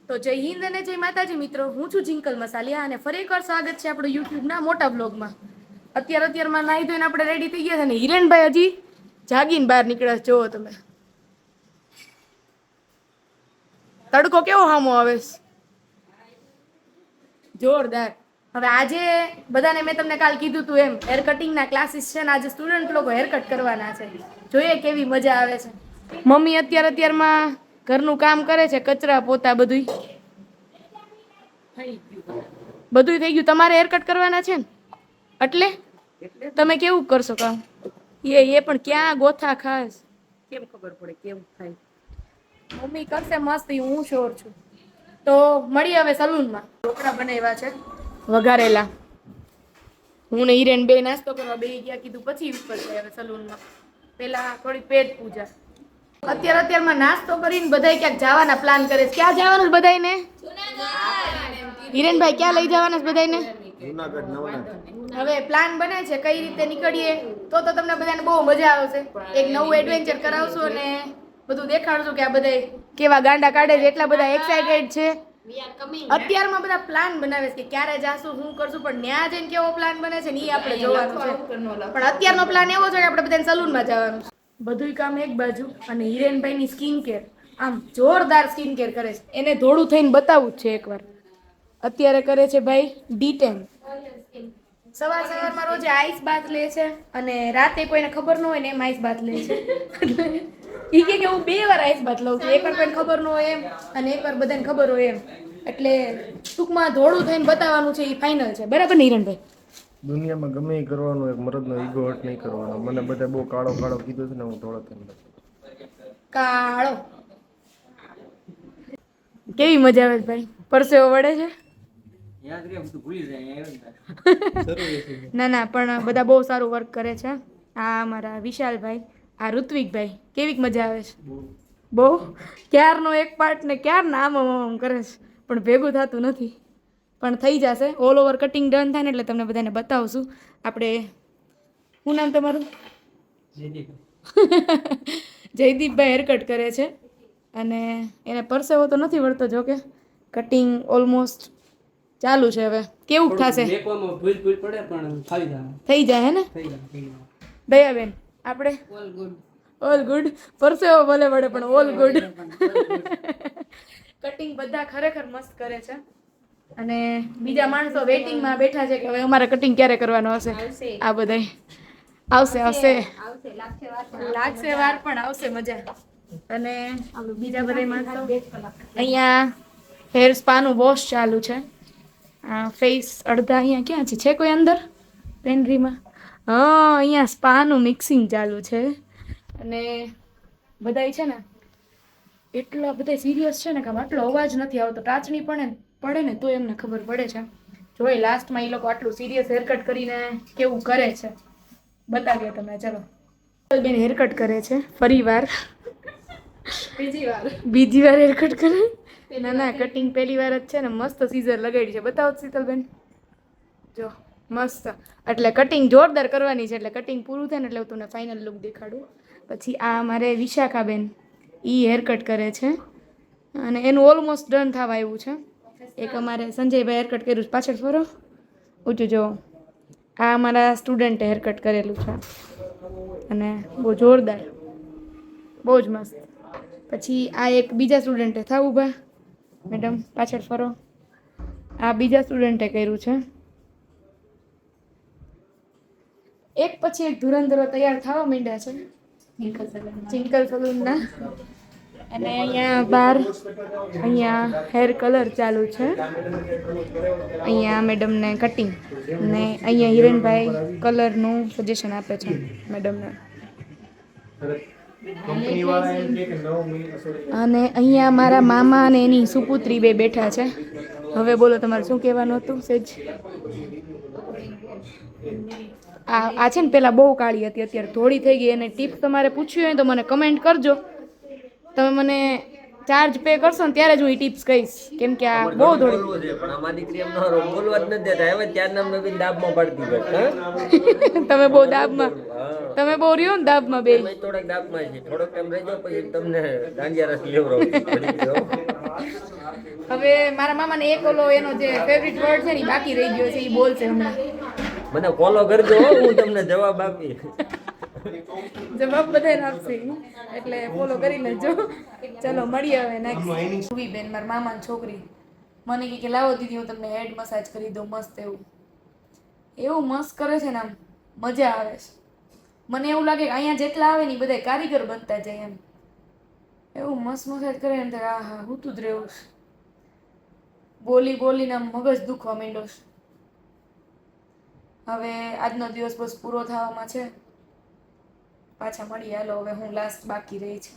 તો જય હિન્દ અને જય માતાજી મિત્રો, હું છું જિંકલ મસાલિયા અને ફરી એકવાર સ્વાગત છે આપણું યુટ્યુબના મોટા બ્લોગમાં. અત્યારમાં નાહી ધોઈને આપણે રેડી થઈ ગયા છે ને હિરેનભાઈ હજી જાગીને બહાર નીકળ્યા. જોવો તમે તડકો કેવો સામો આવે છે, જોરદાર. હવે આજે બધાને મેં તમને કાલ કીધું તું એમ હેર કટિંગના ક્લાસીસ છે ને આજે સ્ટુડન્ટ લોકો હેર કટ કરવાના છે. જોઈએ કેવી મજા આવે છે. મમ્મી અત્યારમાં ઘરનું કામ કરે છે, કચરા પોતા બધું થઈ ગયું. તમારે હેર કટ કરવાના છે ને એટલે તમે કેવું કરશો કામ? એ પણ ક્યાં ગોથા ખાસ કેમ ખબર પડે કેવું થાય? મમ્મી કરશે મસ્ત, હું શ્યોર છું. તો મળી હવે સલૂનમાં. ઢોકળા બનાવ્યા છે વઘારેલા. હું ને હિરેન બે નાસ્તો કરવા બે ગયા, કીધું પછી ઉપર હવે સલૂનમાં. પેલા થોડી પેટ પૂજા. અત્યારમાં નાસ્તો કરીને બધા ક્યાંક જવાના પ્લાન કરે છે. ક્યાં જવાનું છે બધાને? હિરેનભાઈ ક્યાં લઈ જવાના છે બધાને? હવે પ્લાન બને છે કઈ રીતે નીકળીએ તો તમને બધાને બહુ મજા આવશે. એક નવું એડવેન્ચર કરાવશું અને બધું દેખાડશું કે આ બધા કેવા ગાંડા કાઢે છે. એટલા બધા એક્સાઇટેડ છે. અત્યારમાં બધા પ્લાન બનાવે છે કે ક્યારે જાશું, શું કરશું, પણ ન્યા જઈને કેવો પ્લાન બને છે ને એ આપણે જોવાનું છે. પણ અત્યારનો પ્લાન એવો છે કે આપણે બધાને સલૂનમાં જવાનું છે. બધુંય કામ એક બાજુ અને હિરેનભાઈની સ્કિન કેર આમ જોરદાર સ્કિન કેર કરે છે. એને થોડું થઈને બતાવવું જ છે એકવાર. અત્યારે કરે છે ભાઈ ડી10. સવારમાં રોજ આઈસ બાથ લે છે અને રાતે કોઈને ખબર ન હોય ને એમ આઈસ બાથ લે છે. ઈ કે હું 2 વાર આઈસ બાથ લઉં છું, એકવાર કોઈને ખબર ન હોય એમ અને એકવાર બધાને ખબર હોય એમ. એટલે ટૂંકમાં ધોળું થઈને બતાવવાનું છે, એ ફાઇનલ છે. બરાબર ને હિરણભાઈ? દુનિયામાં ગમે એ કરવાનું, એક મરદનો ઈગો હર્ટ નહીં કરવાનો. મને બધા બહુ કાળો કાળો કીધું છે ને હું ધોળો થઈને કાળો. કેવી મજા આવે છે ભાઈ? પરસેવો વળે છે? ના ના, પણ બધા બહુ સારું વર્ક કરે છે. આ અમારા વિશાલભાઈ, આ ઋત્વિકભાઈ. કેવીક મજા આવે છે? બહુ. ક્યારનો એક પાર્ટ ને ક્યારના આમ કરે છે પણ ભેગું થતું નથી. પણ થઈ જશે. ઓલ ઓવર કટિંગ ડન થાય ને એટલે તમને બધાને બતાવશું. આપણે શું નામ તમારું? જયદીપભાઈ હેરકટ કરે છે અને એને પરસેવો તો નથી વળતો, જો કે કટિંગ ઓલમોસ્ટ ચાલુ છે. હવે કેવું થશે? થઈ જાય હે ને દયાબેન? આપણે ઓલ ગુડ. પરસેવો ભલે વળે પણ ઓલ ગુડ. કટિંગ બધા ખરેખર મસ્ત કરે છે અને બીજા માણસો વેઇટિંગમાં બેઠા છે કે હવે અમારે કટિંગ ક્યારે કરવાનું હશે. આ બધાય આવશે લાગશે વાર પણ આવશે મજા. અને બીજા બધા માણસો અહીંયા હેર સ્પાનું વોશ ચાલુ છે. ફેસ અડધા અહીંયા ક્યાં છે કોઈ અંદર પેન્ટ્રીમાં? હા, અહીંયા સ્પાનું મિક્સિંગ ચાલુ છે અને બધાય છે ને એટલા બધા સિરિયસ છે ને કે આટલો અવાજ નથી આવતો. ટાચણી પડે ને તો એમને ખબર પડે છે. જોઈ લાસ્ટમાં એ લોકો આટલું સિરિયસ હેરકટ કરીને કેવું કરે છે બતાવ્યો તમે. ચલો બેન હેરકટ કરે છે ફરી વાર, બીજી વાર હેરકટ કરે. ના ના, કટિંગ પહેલી વાર જ છે ને. મસ્ત સીઝર લગાડી છે. બતાવો શીતલબેન. જો મસ્ત. એટલે કટિંગ જોરદાર કરવાની છે. એટલે કટિંગ પૂરું થાય ને એટલે હું તમને ફાઇનલ લુક દેખાડું. પછી આ અમારે વિશાખાબેન, ઈ હેરકટ કરે છે અને એનું ઓલમોસ્ટ ડન થવા આવ્યું છે. એક અમારે સંજયભાઈ હેરકટ કર્યું. પાછળ ફરો, ઊંચું જો. આ અમારા સ્ટુડન્ટે હેરકટ કરેલું છે અને બહુ જોરદાર, બહુ જ મસ્ત. પછી આ એક બીજા સ્ટુડન્ટે થાવ ઊભા મેડમ, પાછળ ફરો. આ બીજા સ્ટુડન્ટે કર્યું છે. એક પછી એક ધુરંધરો તૈયાર થવા માંડ્યા છે ચિંકલ સલૂનના. અને અહીંયા બાર અહીંયા હેર કલર ચાલુ છે. અહીંયા મેડમને કટિંગ ને અહીંયા હિરેનભાઈ કલરનું સજેશન આપે છે મેડમને. અને અહીંયા મારા મામા અને એની સુપુત્રી બે બેઠા છે. હવે બોલો, તમારે શું કહેવાનું હતું? સેજ આ છે ને પેલા બહુ કાળી હતી, અત્યારે થોડી થઈ ગઈ. અને ટીપ તમારે પૂછવી હોય તો મને કમેન્ટ કરજો. તમે મને ચાર્જ પે કરશો ને ત્યારે જ હું એ ટિપ્સ કહીશ, કેમ કે આ બહુ થોડી. તમે બહુ દાબમાં, તમે બહુ રહ્યો ને દાબમાં બે. થોડોક દાબમાં છે, થોડોક ટાઈમ રહેજો પછી તમને દાંડિયા રસ લેવડાવું. હવે મારા મામાને એક ઓલો એનો જે ફેવરિટ વર્ડ છે ને ઈ બાકી રહી ગયો છે એ બોલશે હમણાં. મને ફોલો કરજો હો, હું તમને જવાબ આપી. જવાબ બધાને આપશે ઈ. એટલે ફોલો કરી લેજો. ચલો મળીએ હવે નેક્સ્ટ. બેન મારા મામાની છોકરી મને કહે કે લાવો દીદી હું તમને હેડ મસાજ કરી દઉં મસ્ત એવું મસ્ત કરે છે ને આમ મજા આવે છે. મને એવું લાગે કે અહીંયા જેટલા આવે ને એ બધા કારીગર બનતા જાય એમ. એવું મસ્ત મસાજ કરે એમ થાય આ હા હું તું જ રહેવું છે. બોલીને આમ મગજ દુખવા માંડ્યો છે. હવે આજનો દિવસ બસ પૂરો થવામાં છે. પાછા મળીએ હાલો હવે હું લાસ્ટ બાકી રહી છે.